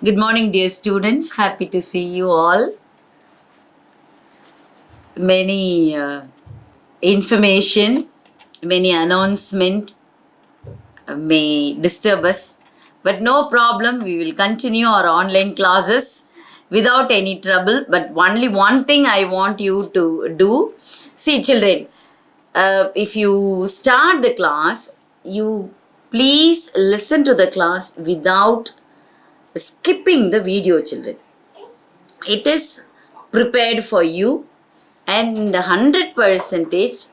Good morning, dear students. Happy to see you all. Many information, many announcement may disturb us, but no problem. We will continue our online classes without any trouble. But only one thing I want you to do. See, children, if you start the class, you please listen to the class without skipping the video, children. It is prepared for you and 100 percentage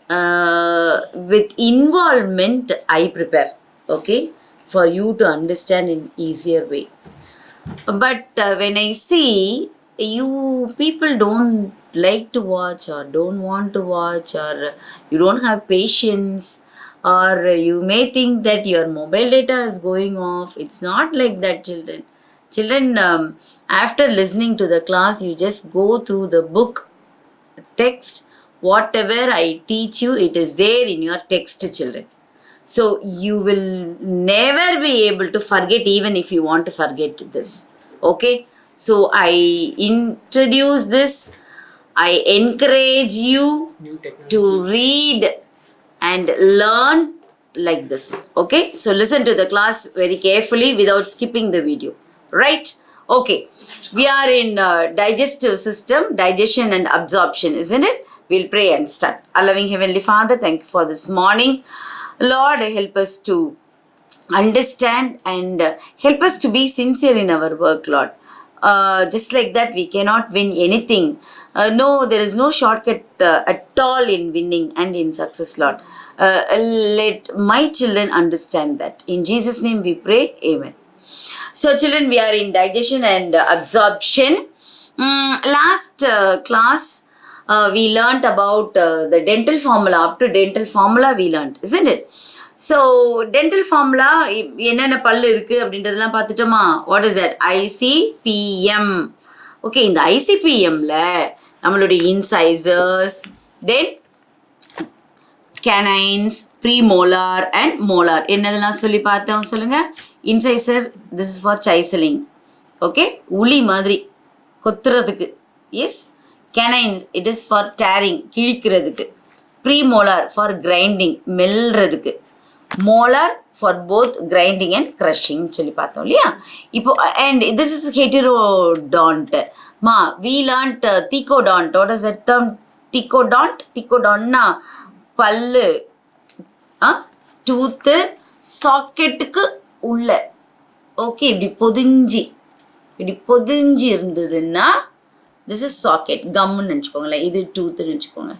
with involvement I prepare, okay, for you to understand in easier way. But when I see you people don't like to watch or don't want to watch, or you don't have patience, or you may think that your mobile data is going off. It's not like that, children. Children, after listening to the class, you just go through the book text. Whatever I teach you, it is there in your text, children. So you will never be able to forget, even if you want to forget this. Okay? So I introduce this. I encourage you to read and learn like this. Okay? So listen to the class very carefully without skipping the video. Right? Okay. We are in digestive system, digestion and absorption, isn't it? We'll pray and start. Our loving Heavenly Father, thank you for this morning. Lord, help us to understand and help us to be sincere in our work, Lord. Just like that, we cannot win anything. No, there is no shortcut at all in winning and in success, Lord. Let my children understand that. In Jesus' name we pray. Amen. So, children, we are in digestion and absorption. Last class, we learnt about the dental formula. Up to dental formula we learnt, isn't it? So, dental formula, என்னென்ன பல்லு இருக்கு அப்படின்றதெல்லாம் பார்த்துட்டோமா? What is that? ICPM. Okay, இந்த ICPMல நம்மளுடைய incisors, then canines, premolar and molar. என்னதெல்லாம் சொல்லி பார்த்தோம் சொல்லுங்க? Incisor, this is for chiseling. Okay, உளி மாதிரி கொத்துறதுக்கு. Yes. Canines, it is for tearing, கிழிக்கிறதுக்கு. Premolar for grinding, மெல்றதுக்கு. Molar for both grinding and crushing சொல்லி பார்த்தோம் இல்லையா? இப்போ and this is heterodont. Ma, we learnt thecodont. What is that term? Thecodont? Thecodontனா பல்லு, tooth சாக்கெட்டுக்கு உள்ள, okay, இப்படி பொதிஞ்சு இருந்ததுன்னா this is socket, கம்முன்னு நினச்சிக்கோங்களேன். இது டூத்துன்னு நினச்சிக்கோங்க.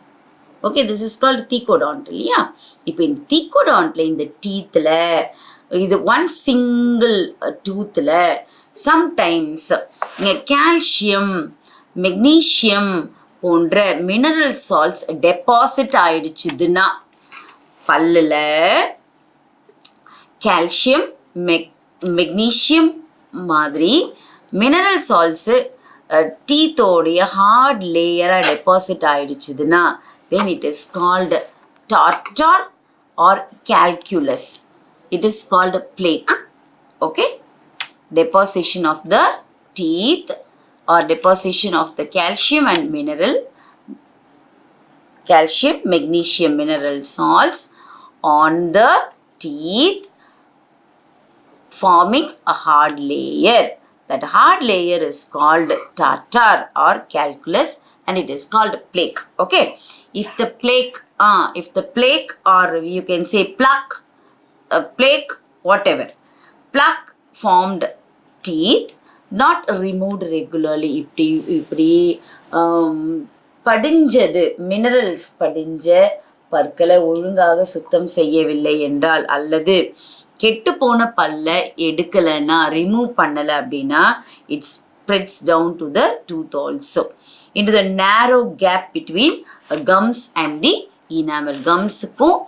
Okay, this is called thecodont இல்லையா? இப்போ இந்த தீக்கோடான்ட்ல இந்த டீத்தில் இது ஒன் சிங்கிள் டூத்தில் சம்டைம்ஸ் கால்சியம், மெக்னீஷியம் போன்ற மினரல் சால்ட்ஸ் டெபாசிட் ஆயிடுச்சுதுன்னா பல்லில் கால்சியம், மெக்னீஷியம் மாதிரி மினரல் சால்ட்ஸு டீத்தோடைய ஹார்ட் லேயராக டெபாசிட் ஆயிடுச்சுதுன்னா then it is called tartar or calculus. It is called plaque. Okay? Deposition of the teeth or deposition of the calcium and mineral, calcium, magnesium, mineral salts on the teeth, forming a hard layer. That hard layer is called tartar or calculus, and it is called plaque. Okay, if the plaque or you can say plaque, plaque, whatever, plaque formed teeth not removed regularly, இப்படி படிஞ்சது minerals படிஞ்ச பற்களை ஒழுங்காக சுத்தம் செய்யவில்லை என்றால், அல்லது கெட்டு போன பல்ல எடுக்கலைன்னா, ரிமூவ் பண்ணலை அப்படின்னா, it spreads down to the tooth also, into the narrow gap between gums and the enamel. Gumsக்கும்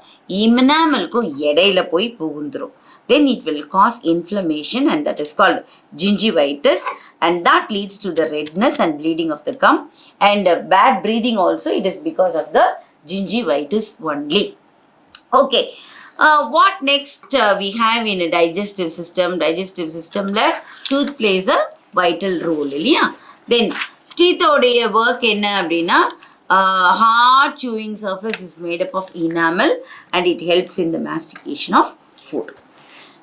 enamelக்கும் இடையில போய் புகுந்துரும். Then it will cause inflammation, and that is called gingivitis, and that leads to the redness and bleeding of the gum, and bad breathing also. It is because of the gingivitis only. Okay. What next we have in a digestive system? Digestive system la tooth plays a vital role இல்லையா? Then teeth உடைய work என்ன அப்படின்னா hard chewing surface is made up of enamel and it helps in the mastication of food.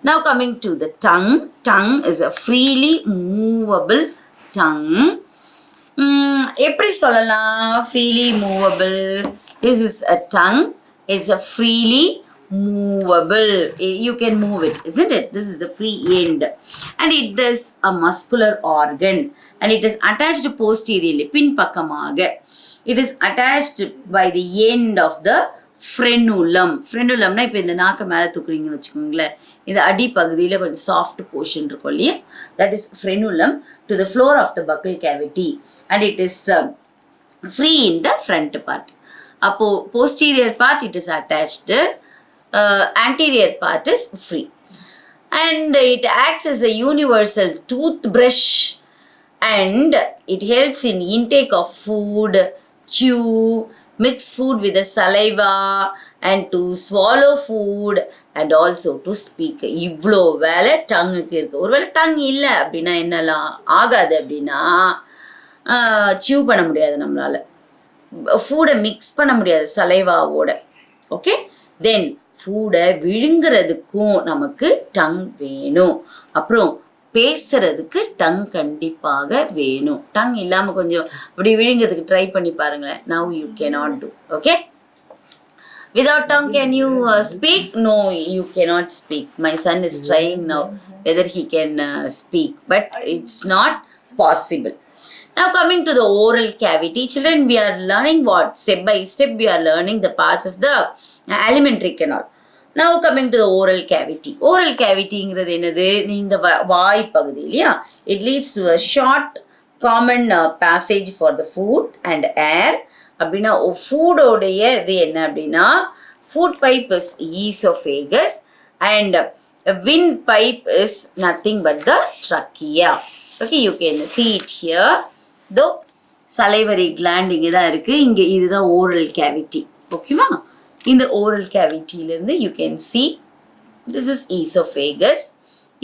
Now coming to the tongue. Tongue is a freely movable tongue. எப்படி சொல்லலாம் freely movable? This is a tongue. It's a freely movable. You can move it, isn't it? This is the free end. And it is a muscular organ. And it is attached posteriorly. பின்பக்கமாக. It is attached by the end of the frenulum. Frenulumனா இப்போ இந்த நாக்க மேலே தூக்குறீங்கன்னு வச்சுக்கோங்களேன். இந்த அடி பகுதியில் கொஞ்சம் சாஃப்ட் போர்ஷன் இருக்கும் இல்லையா? That is frenulum to the floor of the buccal cavity. And it is free in the front part. அப்போ posterior part it is attached. Anterior part is free. And it acts as a universal toothbrush. And it helps in intake of food, chew, mix food with the saliva, and to swallow food, and also to speak. இவ்வளோ வேலை டங்குக்கு இருக்குது. ஒருவேளை tongue இல்லை அப்படின்னா என்னெல்லாம் ஆகாது அப்படின்னா see you பண்ண முடியாது நம்மளால், ஃபூடை மிக்ஸ் பண்ண முடியாது சலைவாவோட. ஓகே, தென் ஃபூடை விழுங்குறதுக்கும் நமக்கு டங் வேணும். அப்புறம் பேசுறதுக்கு டங் கண்டிப்பாக வேணும். டங் இல்லாமல் கொஞ்சம் அப்படி விழுங்கிறதுக்கு ட்ரை பண்ணி பாருங்களேன். Now you cannot do. Okay, without tongue can you speak? No, you cannot speak. My son is trying now whether he can speak, but it's not possible. Now coming to the oral cavity, children, we are learning what? Step by step we are learning the parts of the alimentary canal. Now coming to the oral cavity. Oral cavityங்கிறது என்னது? இந்த வாய் பகுதி இல்லையா? It leads to a short common passage for the food and air. அப்படின்னா ஃபூடோடைய இது என்ன அப்படின்னா food pipe is esophagus and wind pipe is nothing but the trachea. Okay, you can see it here. Though salivary gland இங்கே தான் இருக்குது, இங்கே இதுதான் oral cavity. ஓகேவா? இந்த oral cavityலேருந்து you can see this is esophagus.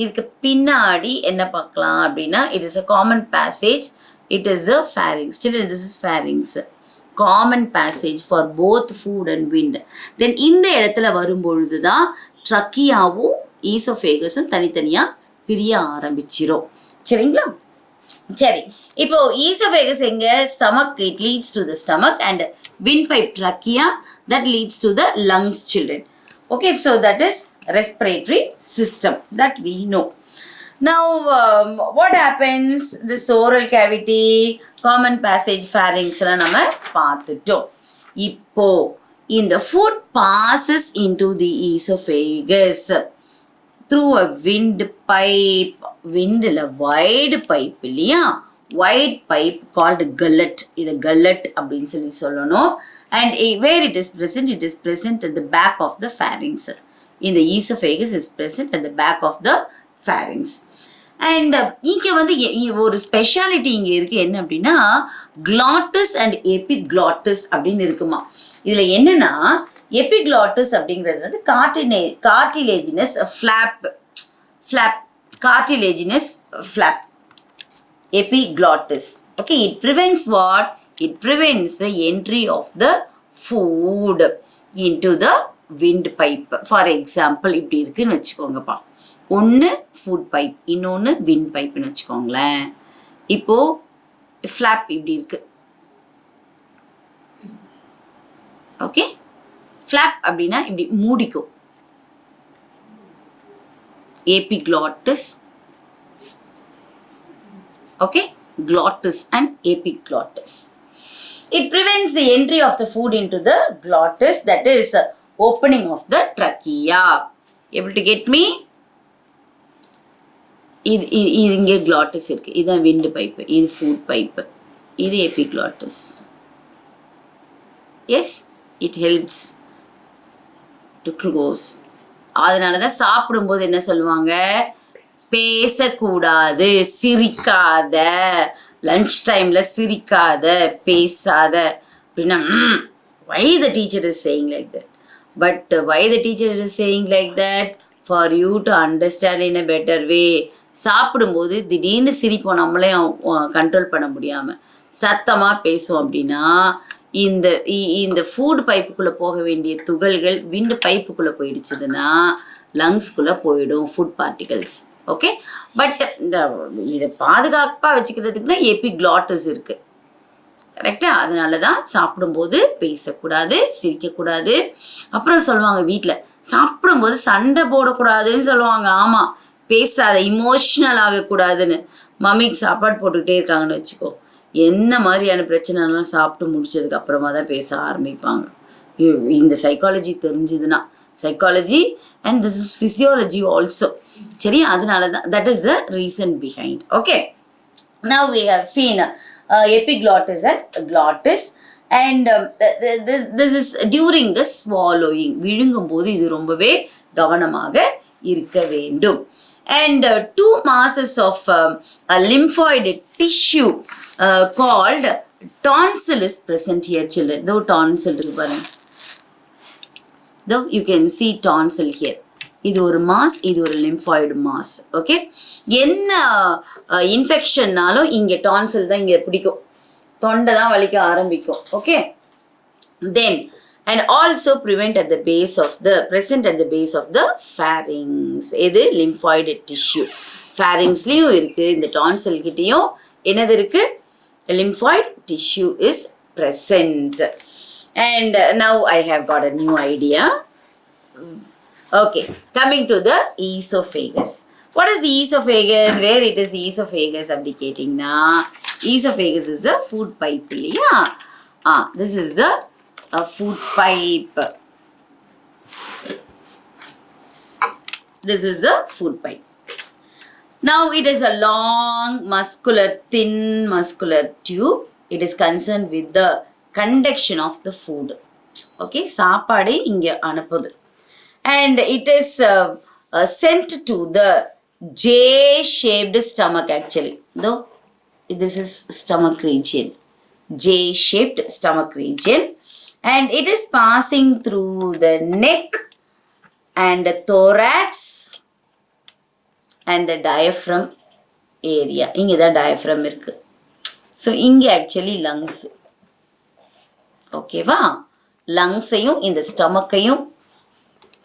இதுக்கு பின்னாடி என்ன பார்க்கலாம் அப்படின்னா it is a common passage. It is a pharynx. Children, this is pharynx. Common passage for both food and wind. Then இந்த இடத்துல வரும்பொழுது தான் ட்ரக்கியாவும் ஈசோஃபேகஸும் தனித்தனியாக பிரிய ஆரம்பிச்சிரும். சரிங்களா? சரி, இப்போ ஈசோஃபேகஸ் எங்க? Stomach. It leads to the stomach and windpipe trachea that leads to the lungs, children. Okay, so that is respiratory system that we know. Now what happens? This oral cavity, common passage, pharynx எல்லாம் நம்ம பார்த்துட்டோம். இப்போ இந்த food passes into the esophagus through a windpipe. Windல wide pipe இல்லையா? Wide pipe called gullet. இது gullet அப்படின்னு சொல்லணும். And where it is present at the back of the pharynx. In the esophagus is present at the back of the pharynx. And இங்கே வந்து ஒரு speciality இங்கே இருக்குது. என்ன அப்படின்னா glottis and epiglottis அப்படின்னு இருக்குமா. இதில் என்னன்னா epiglottis அப்படிங்கிறது வந்து cartilaginous flap. Epiglottis. Okay, it prevents what? It prevents the entry of the food into the windpipe. For example, இப்படி இருக்குன்னு வச்சுக்கோங்கப்பா. ஒன்று ஃபுட் பைப், இன்னொன்று விண்ட் பைப்னு வச்சுக்கோங்களேன். இப்போ ஃப்ளாப் இப்படி இருக்கு. ஓகே, ஃப்ளாப் அப்படின்னா இப்படி மூடிக்கும். Epiglottis. Okay, glottis and epiglottis. It prevents the entry of the food into the glottis, that is opening of the trachea. Able to get me? இது இங்கே glottis இருக்கு. இதுதான் wind pipe, இது food pipe, இது epiglottis. Yes, it helps to close. அதனால தான் சாப்பிடும்போது என்ன சொல்லுவாங்க? பேசக்கூடாது, சிரிக்காத, லஞ்ச் டைமில் சிரிக்காத, பேசாத அப்படின்னா why the teacher is saying like that? But why the teacher is saying like that? For you to understand in a better way. சாப்பிடும்போது திடீர்னு சிரிப்போம், நம்மளையும் கண்ட்ரோல் பண்ண முடியாமல் சத்தமாக பேசுவோம் அப்படின்னா இந்த இந்த ஃபுட் பைப்புக்குள்ளே போக வேண்டிய துகள்கள் விண்டு பைப்புக்குள்ளே போயிடுச்சுதுன்னா லங்ஸ்குள்ளே போயிடும் ஃபுட் பார்ட்டிகல்ஸ். ஓகே, பட் இந்த இதை பாதுகாப்பாக வச்சுக்கிறதுக்கு தான் எபிக்ளாட்டஸ் இருக்குது. கரெக்டாக? அதனால தான் சாப்பிடும்போது பேசக்கூடாது, சிரிக்கக்கூடாது. அப்புறம் சொல்லுவாங்க வீட்டில் சாப்பிடும்போது சண்டை போடக்கூடாதுன்னு சொல்லுவாங்க. ஆமாம், பேசாத, இமோஷ்னல் ஆகக்கூடாதுன்னு. மம்மிக்கு சாப்பாடு போட்டுக்கிட்டே இருக்காங்கன்னு வச்சுக்கோ, என்ன மாதிரியான பிரச்சனைலாம் சாப்பிட்டு முடிச்சதுக்கு அப்புறமா தான் பேச ஆரம்பிப்பாங்க. இந்த சைக்காலஜி தெரிஞ்சுதுன்னா, psychology and this is physiology also. சரி, அதனால தான் that is the reason behind. Okay, now we have seen epiglottis and glottis, and this is during the swallowing. விழுங்கும் போது இது ரொம்பவே கவனமாக இருக்க வேண்டும். And 2 masses of lymphoid tissue called tonsil is present here, children. Though tonsil இருக்கு பாருங்க, though you can see tonsil here. இது ஒரு மாஸ், இது ஒரு லிம்ஃபாய்டு மாஸ். ஓகே, என்ன இன்ஃபெக்ஷன்னாலும் இங்கே டான்சில் தான் இங்கே பிடிக்கும், தொண்டை தான் வலிக்க ஆரம்பிக்கும். Okay, then and also prevent at the base of the present at the base of the pharynx. இது லிம்ஃபாய்டு டிஷ்யூ. ஃபேரிங்ஸ்லேயும் இருக்குது, இந்த டான்சில் கிட்டேயும் என்னது இருக்குது? Lymphoid tissue is present. And now I have got a new idea. Okay, coming to the esophagus. What is esophagus? Where it is esophagus? Abdicating na. Esophagus is a food pipe. Yeah. This is the food pipe. This is the food pipe. Now it is a long, muscular, thin, muscular tube. It is concerned with the conduction of the food. Okay, சாப்பாடு இங்க அனுப்புது. And it is sent to the J-shaped stomach actually. Though this is stomach region, J-shaped stomach region, and it is passing through the neck and the thorax and the diaphragm area. Inge the diaphragm irukku. So inge actually lungs. Okay va? Lungs ayum in the stomach ayum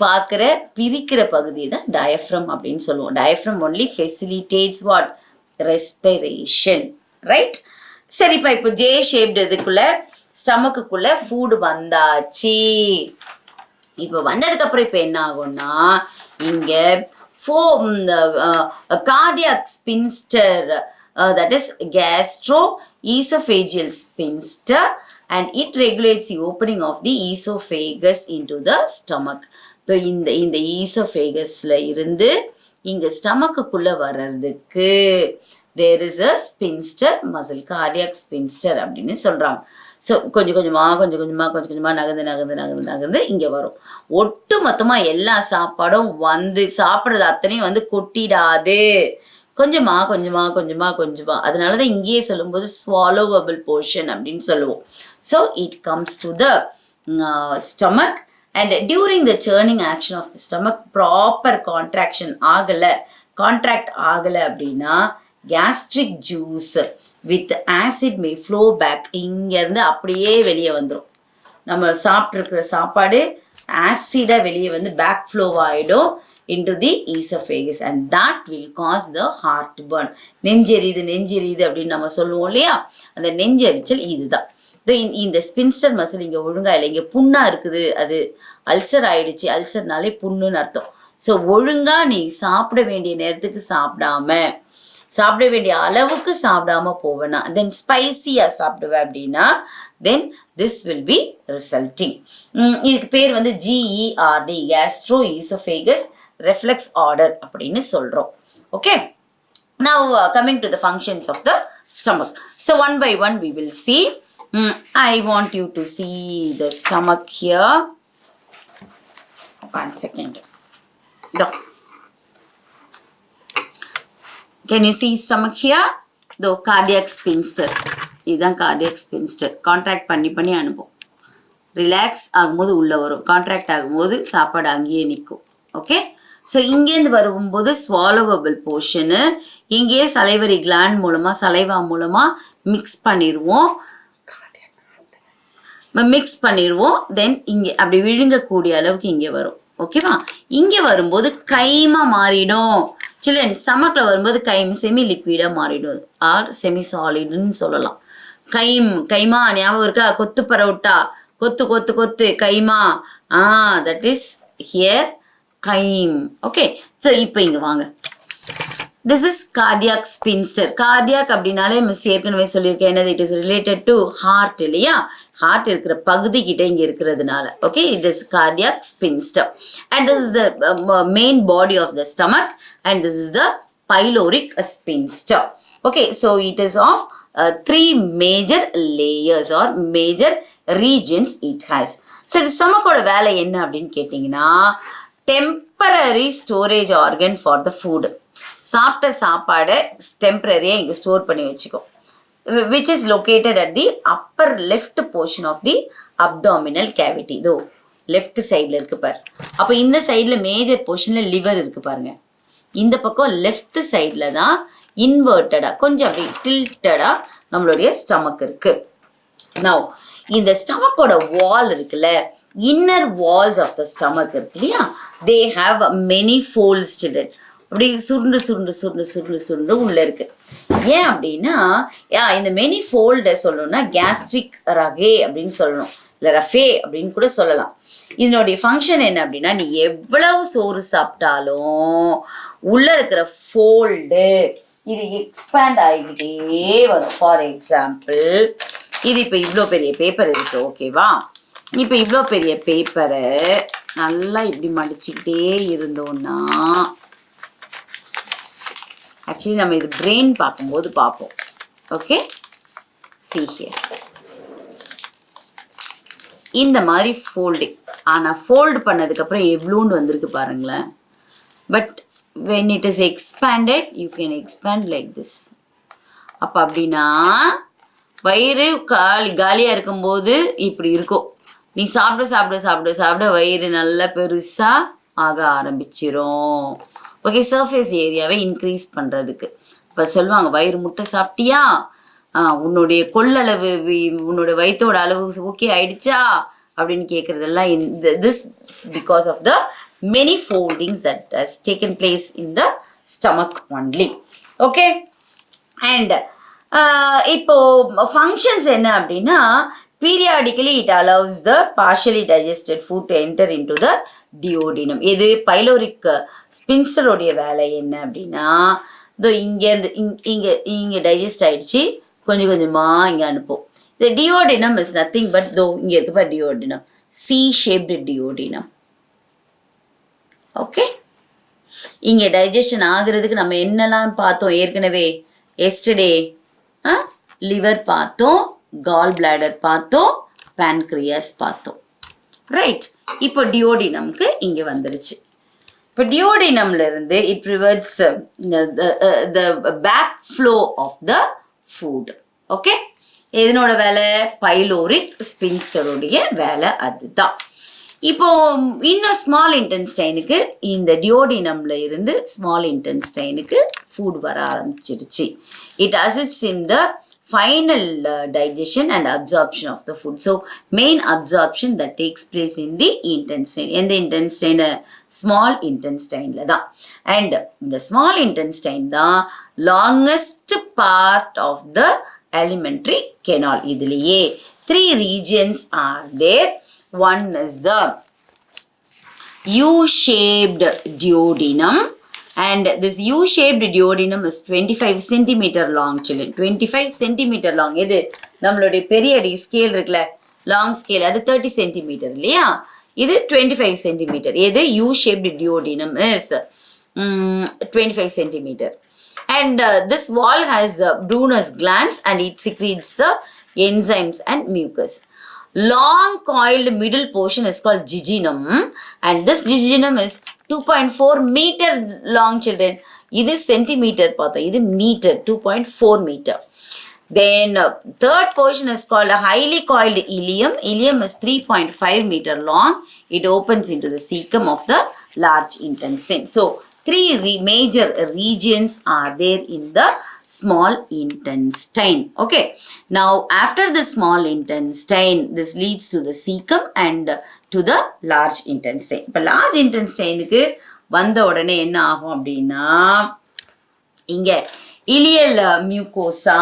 பார்க்குற பிரிக்கிற பகுதி தான் diaphragm அப்படின்னு சொல்லுவோம். Diaphragm only facilitates what? Respiration, right? சரிப்பா, இப்போ J shaped இதுக்குள்ள ஸ்டமக்குள்ள food வந்தாச்சு. இப்போ வந்ததுக்கப்புறம் இப்போ என்ன ஆகும்னா, இங்கே cardiac sphincter, that is gastroesophageal sphincter, and it regulates the opening of the esophagus into the stomach. So இந்த ஈசோஃபேகஸ்ல இருந்து இங்க ஸ்டமக்குள்ள வர்றதுக்கு there is a sphincter muscle, cardiac sphincter அப்படின்னு சொல்றாங்க. ஸோ கொஞ்சம் கொஞ்சமாக நகர்ந்து இங்கே வரும். ஒட்டு மொத்தமாக எல்லா சாப்பாடும் வந்து சாப்பிட்றது அத்தனையும் வந்து கொட்டிடாது, கொஞ்சமாக. அதனால தான் இங்கேயே சொல்லும்போது swallowable portion அப்படின்னு சொல்லுவோம். So it comes to the stomach, and during the churning action of the stomach proper contract ஆகலை அப்படின்னா gastric juice with acid may flow back. இங்கேருந்து அப்படியே வெளியே வந்துடும். நம்ம சாப்பிட்ருக்கிற சாப்பாடு ஆசிடாக வெளியே வந்து பேக் ஃப்ளோ ஆகிடும் into the esophagus, and that will cause the heartburn. நெஞ்செரியுது அப்படின்னு நம்ம சொல்லுவோம் இல்லையா, அந்த நெஞ்செரிச்சல் இதுதான். இந்த ஸ்பின்ஸ்டர் மசில் இங்கே ஒழுங்கா இல்லை, இங்கே புண்ணா இருக்குது, அது அல்சர் ஆயிடுச்சு. அல்சர்னாலே புண்ணுன்னு அர்த்தம். ஸோ ஒழுங்கா நீ சாப்பிட வேண்டிய நேரத்துக்கு சாப்பிட வேண்டிய அளவுக்கு சாப்பிடாம போவேனா, தென் ஸ்பைசியாக சாப்பிடுவேன் அப்படின்னா then this will be resulting. இதுக்கு பேர் வந்து GERD, gastroesophagus reflex order அப்படின்னு சொல்கிறோம். Okay, now coming to the functions of the stomach. So one by one we will see. I want you to see the stomach here. One second. Can you see stomach here? Cardiac sphincter. இதுதான் cardiac sphincter. Contract பண்ணி அனுப்பும். Relax ஆகும்போது உள்ளே வரும், contract ஆகும்போது சாப்பாடு அங்கேயே நிற்கும். ஓகே, ஸோ இங்கேருந்து வரும்போது ஸ்வாலோவபிள் போர்ஷனு இங்கேயே சலைவரி கிளாண்ட் மூலமாக சலைவா மூலமாக மிக்ஸ் பண்ணிடுவோம். தென் இங்கே அப்படி விழுங்கக்கூடிய அளவுக்கு இங்கே வரும். ஓகேவா, இங்கே வரும்போது கைமா மாறிடும். சில்ட்ரன் ஸ்டமக்கில் வரும்போது செமி லிக்விடாக மாறிடும், ஆர் செமி சாலிடுன்னு சொல்லலாம். கைமா ஞாபகம் இருக்கா? கொத்து பரோட்டா, கொத்து கொத்து கொத்து keema, that is here chyme. Okay, so இப்போ இங்கே வாங்க. This is cardiac sphincter. Cardiac அப்படின்னாலே மிஸ் ஏற்கனவே சொல்லியிருக்கேன் என்னது, it is related to heart இல்லையா? ஹார்ட் இருக்கிற பகுதி கிட்ட இங்கே இருக்கிறதுனால. Okay, it is cardiac sphincter and this is the main body of the stomach and this is the pyloric sphincter. Okay, so it is of 3 major layers or major regions it has. சரி, ஸ்டமக்கோட வேலை என்ன அப்படின்னு கேட்டிங்கன்னா, temporary storage organ for the food. சாப்பிட்ட சாப்பாடை டெம்பரரியாக இங்கே store பண்ணி வச்சுக்கோ, which is located at the upper left portion of the abdominal cavity. இதோ லெஃப்ட் சைடில் இருக்கு பாரு. அப்போ இந்த சைடில் மேஜர் போர்ஷனில் லிவர் இருக்கு பாருங்க. இந்த பக்கம் லெஃப்ட் சைடில் தான் இன்வெர்ட்டடாக கொஞ்சம் அப்படி டில்ட்டடாக நம்மளுடைய ஸ்டமக் இருக்கு. நவ் இந்த ஸ்டமக்கோட வால் இருக்குல்ல, inner walls of the stomach இருக்கு இல்லையா, they have many folds children. அப்படி சுருண்டு சுருண்டு சுருண்டு சுருண்டு சுருண்டு உள்ளே இருக்கு. ஏன் அப்படின்னா, இந்த மெனி ஃபோல்டை சொல்லணும்னா கேஸ்ட்ரிக் ரகே அப்படின்னு சொல்லணும், இல்லை ரஃபே அப்படின்னு கூட சொல்லலாம். இதனுடைய ஃபங்க்ஷன் என்ன அப்படின்னா, நீ எவ்வளவு சோறு சாப்பிட்டாலும் உள்ளே இருக்கிற ஃபோல்டு இது எக்ஸ்பேண்ட் ஆகிக்கிட்டே வரும். ஃபார் எக்ஸாம்பிள், இது இப்போ இவ்வளோ பெரிய பேப்பர் இருக்கு, ஓகேவா? இப்போ இவ்வளோ பெரிய பேப்பரை நல்லா இப்படி மடிச்சுக்கிட்டே இருந்தோம்னா, ஆக்சுவலி நம்ம இது பிரெயின் பார்க்கும்போது பார்ப்போம். ஓகே, see here, இந்த மாதிரி ஃபோல்டிங். ஆனால் ஃபோல்டு பண்ணதுக்கப்புறம் எவ்வளோன்னு வந்திருக்கு பாருங்களேன். But when it is expanded, you can expand like this. அப்போ அப்படின்னா வயிறு காலியாக இருக்கும்போது இப்படி இருக்கும். நீ சாப்பிட சாப்பிட சாப்பிட சாப்பிட வயிறு நல்லா பெருசாக ஆக ஆரம்பிச்சிரும். ஓகே, சர்ஃபேஸ் ஏரியாவை இன்க்ரீஸ் பண்ணுறதுக்கு. இப்போ சொல்லுவாங்க, வயிறு முட்டை சாப்பிட்டியா, உன்னுடைய கொள்ளளவு உன்னோட வயிற்றோட அளவு ஓகே ஆயிடுச்சா அப்படின்னு கேட்குறதெல்லாம் this because of the many foldings that has taken place in the stomach only. Okay, and இப்போ functions என்ன அப்படின்னா, periodically it allows the partially digested food to enter into the duodenum. இது பைலோரிக் ஸ்பின்ஸ்டரோடைய வேலை என்ன அப்படின்னா, இதோ இங்கேருந்து இங்கே டைஜஸ்ட் ஆயிடுச்சு, கொஞ்சம் கொஞ்சமாக இங்கே அனுப்போம். இந்த duodenum is nothing but though இங்கே இருக்கு பார் duodenum, C shaped duodenum. Okay, இங்கே டைஜஷன் ஆகிறதுக்கு நம்ம என்னெல்லாம் பார்த்தோம் ஏற்கனவே எஸ்டர்டே? லிவர் பார்த்தோம், கால் பிளாடர் பார்த்தோம், பேன்க்ரியாஸ் பார்த்தோம். ரைட், இப்போ டியோடினம்க்கு இங்கே வந்துருச்சு. இப்போ டியோடினம்ல இருந்து it prevents the back flow of the food. Okay, இதனோட வேலை பைலோரிக் ஸ்பின்ஸ்டருடைய வேலை அதுதான். இப்போ இன்னும் ஸ்மால் இன்டென்ஸ்டைனுக்கு இந்த டியோடினம்ல இருந்து ஸ்மால் இன்டென்ஸ்டைனுக்கு ஃபுட் வர ஆரம்பிச்சிருச்சு. It assists in the final digestion and absorption of the food. So main absorption that takes place in the intestine. எந்த இன்டென்ஸ்டைனு? ஸ்மால் இன்டென்ஸ்டைனில் தான். அண்ட் இந்த ஸ்மால் இன்டென்ஸ்டைன் தான் longest part of the alimentary canal. இதுலேயே 3 regions are there. One is the U-shaped duodenum, and this U-shaped duodenum is 25 centimeter long children. 25 centimeter long. இது நம்மளுடைய பெரிய அடி ஸ்கேல் இருக்குல்ல, லாங் ஸ்கேல், அது 30 centimeter இல்லையா? இது 25 centimeter. எது? U-shaped duodenum is 25 centimeter. And this wall has Brunner's glands and it secretes the enzymes and mucus. Long coiled middle portion is called jejunum, and this jejunum is 2.4 meter long children. இது centimetre பார்த்தோம், இது metre, 2.4 meter. Then third portion is called a highly coiled ileum. Ileum is 3.5 meter long. It opens into the cecum of the large intestine. So three major regions are there in the small intestine. Okay, now after the small intestine, this leads to the cecum and to the large intestine. இப்போ large intestineக்கு வந்த உடனே என்ன ஆகும் அப்படின்னா, இங்க ileal mucosa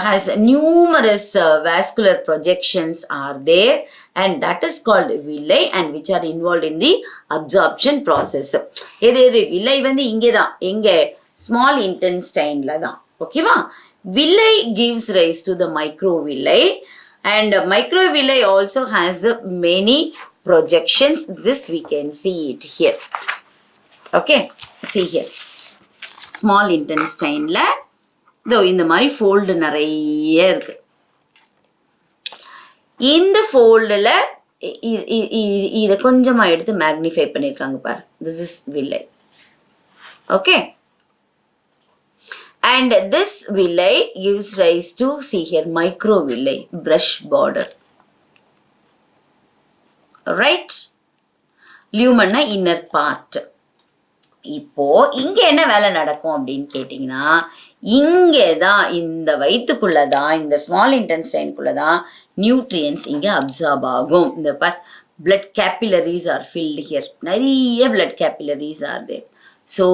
has numerous vascular projections are there, and that is called villi, and which are involved in the absorption process. எது villi வந்து இங்கே தான், எங்கே small intestine-ல தான். ஓகேவா? Villi gives rise to the microvilli, and microvilli also has many projections. This we can see it here. Okay, see here. Small intestine-ல இதோ இந்த மாதிரி ஃபோல்டு நிறைய இருக்கு. இந்த ஃபோல்டில் இதை கொஞ்சமாக எடுத்து மேக்னிஃபை பண்ணியிருக்காங்க பாரு. This is villi. Okay, and this villi gives rise to, see here, microvilli, brush border. Right? Lumen inner part. இப்போ இங்க என்ன வேலை நடக்கும் அப்படின்னு கேட்டிங்கன்னா, இங்கே தான் இந்த வயிற்றுக்குள்ள தான், இந்த ஸ்மால் இன்டெஸ்டைனுக்குள்ள தான் நியூட்ரியன்ஸ் இங்கே அப்சார்ப் ஆகும். இந்த blood capillaries are filled here. நிறைய blood capillaries are there. So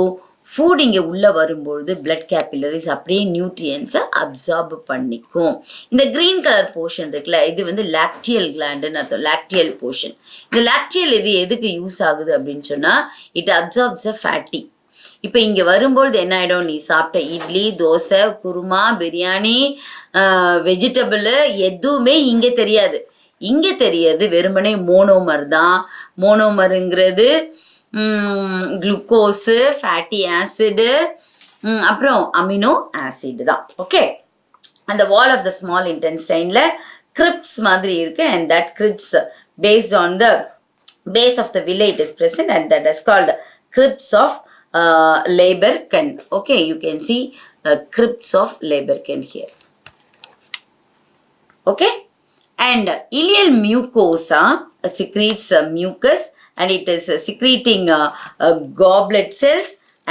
food இங்கே உள்ளே வரும்பொழுது blood capillaries அப்படியே நியூட்ரியன்ஸை அப்சார்ப் பண்ணிக்கும். இந்த க்ரீன் கலர் போர்ஷன் இருக்குல்ல, இது வந்து லாக்டியல் கிளாண்டுன்னு அர்த்தம். Lacteal portion. இந்த லாக்டியல் இது எதுக்கு யூஸ் ஆகுது அப்படின்னு சொன்னால், இட் அப்சார்ப்ஸ் அ ஃபேட்டி. இப்போ இங்கே வரும்பொழுது என்ன ஆகிடும், நீ சாப்பிட்ட இட்லி, தோசை, குருமா, பிரியாணி, வெஜிடபிள் எதுவுமே இங்கே தெரியாது. இங்கே தெரியாது வெறுமனே மோனோமர் தான். மோனோமருங்கிறது குளுக்கோஸு, ஃபேட்டி ஆசிடு, அப்புறம் அமினோ ஆசிட் தான். ஓகே, அந்த வால் ஆஃப் த ஸ்மால் இன்டெஸ்டைனில் கிரிப்ஸ் மாதிரி இருக்கு, and that crypts based on the base of the villi it is present, and that is called crypts of Leiberkun. Okay, you can see crypts of Leiberkun here. Okay, and ileal mucosa secretes mucus, and it is secreting goblet cells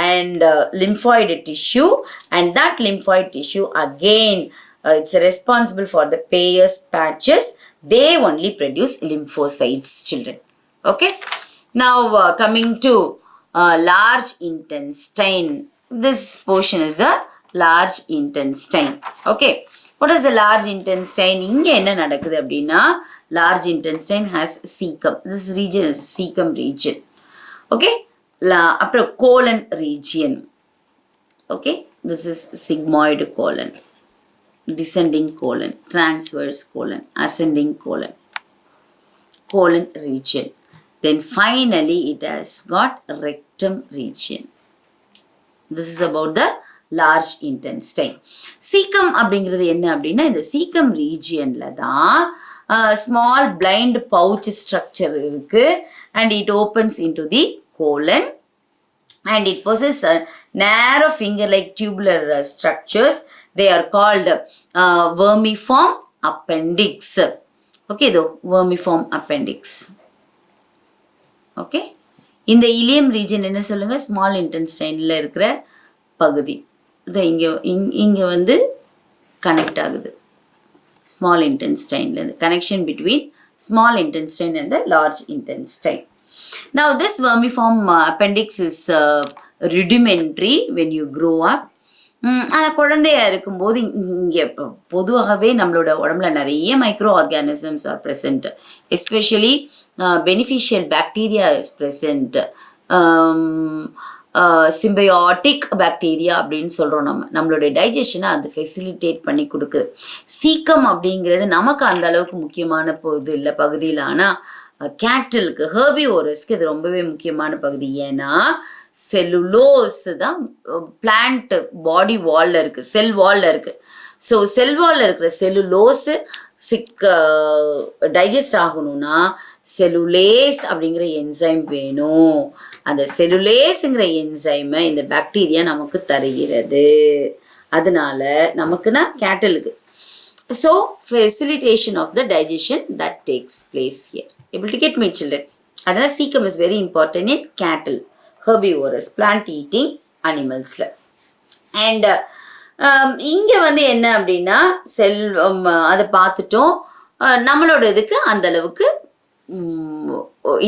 and lymphoid tissue, and that lymphoid tissue again it's responsible for the Peyer's patches. They only produce lymphocytes, children. Okay, now coming to large intestine. This portion is the large intestine. Okay, what is the large intestine? இங்கே என்ன நடக்குது அப்படின்னா, large intestine has cecum. This region is cecum region. Okay, அப்புறம் colon region. Okay, this is sigmoid colon, descending colon, transverse colon, ascending colon, colon region. Then finally it has got rectum region. This is about the large intestine. Cecum அப்படிங்கிறது என்ன அப்படின்னா, இந்த cecum regionல தான் small blind pouch structure இருக்கு, and it opens into the colon, and it possesses a narrow finger-like tubular structures. They are called vermiform appendix. Okay, though vermiform appendix. Okay, இந்த ileum region என்ன சொல்லுங்க, small இன்டெஸ்டைனில் இருக்கிற பகுதி. இதை இங்கே வந்து connect ஆகுது ஸ்மால் இன்டெஸ்டைன்லேருந்து. Connection between small intestine and the large intestine. Now this vermiform appendix is rudimentary when you grow up. ஆனால் குழந்தையா இருக்கும்போது இங்கே பொதுவாகவே நம்மளோட உடம்புல நிறைய micro organisms are present, especially beneficial bacteria is present. Symbiotic bacteria அப்படின்னு சொல்கிறோம். நம்மளுடைய டைஜஷனை அது ஃபெசிலிட்டேட் பண்ணி கொடுக்குது. சீக்கம் அப்படிங்கிறது நமக்கு அந்த அளவுக்கு முக்கியமான பகுதியில், ஆனால் கேட்டிலுக்கு, ஹெர்பிவோரஸ்க்கு இது ரொம்பவே முக்கியமான பகுதி. ஏன்னா செல்லுலோஸ் தான் பிளான்ட் பாடி வாலில் இருக்குது, செல் வாலில் இருக்குது. ஸோ செல் வாலில் இருக்கிற செல்லுலோஸு டைஜஸ்ட் ஆகணும்னா செல்லுலேஸ் அப்படிங்கிற என்சைம் வேணும். அந்த செல்லுலேஸுங்கிற என்சைமை இந்த பாக்டீரியா நமக்கு தருகிறது. அதனால நமக்குன்னா கேட்டலுக்கு. So, facilitation of the digestion that takes place here. Able to get me, children? அதனால cecum is very important in cattle, herbivorous, plant eating animals. And இங்க வந்து என்ன அப்படின்னா அதை பார்த்துட்டோம். நம்மளோட இதுக்கு அந்த அளவுக்கு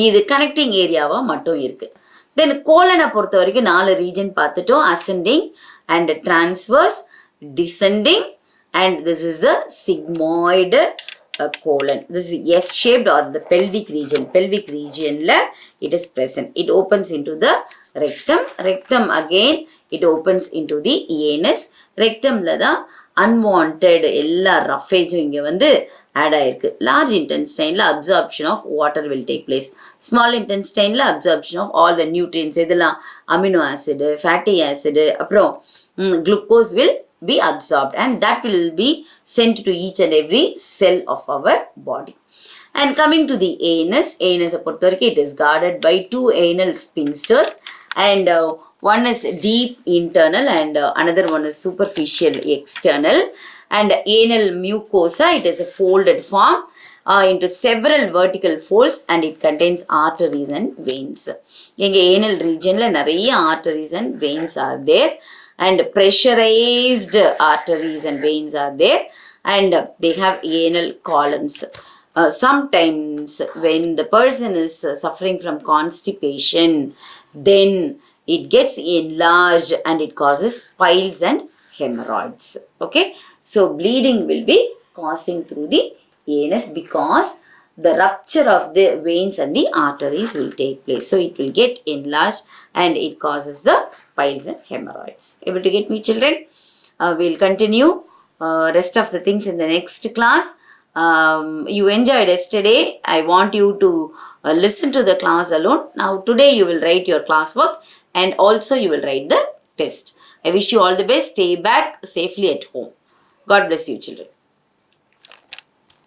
இது கனெக்டிங் ஏரியாவாக மட்டும் இருக்குது. தென் கோலனை பொறுத்த வரைக்கும் 4 ரீஜன் பார்த்துட்டோம். Ascending and transverse, descending, and this is the sigmoid colon. This is S-shaped or the pelvic region. Pelvic region la it is present. It opens into the rectum. Rectum again it opens into the anus. Rectum la da unwanted ella roughage inge vandu add ஆயிருக்கு. Large intestine la absorption of water will take place. Small intestine la absorption of all the nutrients இதெல்லாம் amino acid, fatty acid, அப்புறம் glucose will be absorbed, and that will be sent to each and every cell of our body. And coming to the anus பொறுத்த வரைக்கும் it is guarded by 2 anal sphincters, and one is deep internal and another one is superficial external. And anal mucosa, it is a folded form into several vertical folds, and it contains arteries and veins. எங்க anal region ல நிறைய arteries and veins are there, and pressurized arteries and veins are there, and they have anal columns. Sometimes when the person is suffering from constipation, then it gets enlarged and it causes piles and hemorrhoids. Okay, so bleeding will be causing through the anus because the rupture of the veins and the arteries will take place. So it will get enlarged and it causes the piles and hemorrhoids. Able to get me, children? We'll continue rest of the things in the next class. You enjoyed yesterday. I want you to listen to the class alone. Now today you will write your classwork and also you will write the test. I wish you all the best. Stay back safely at home. God bless you, children.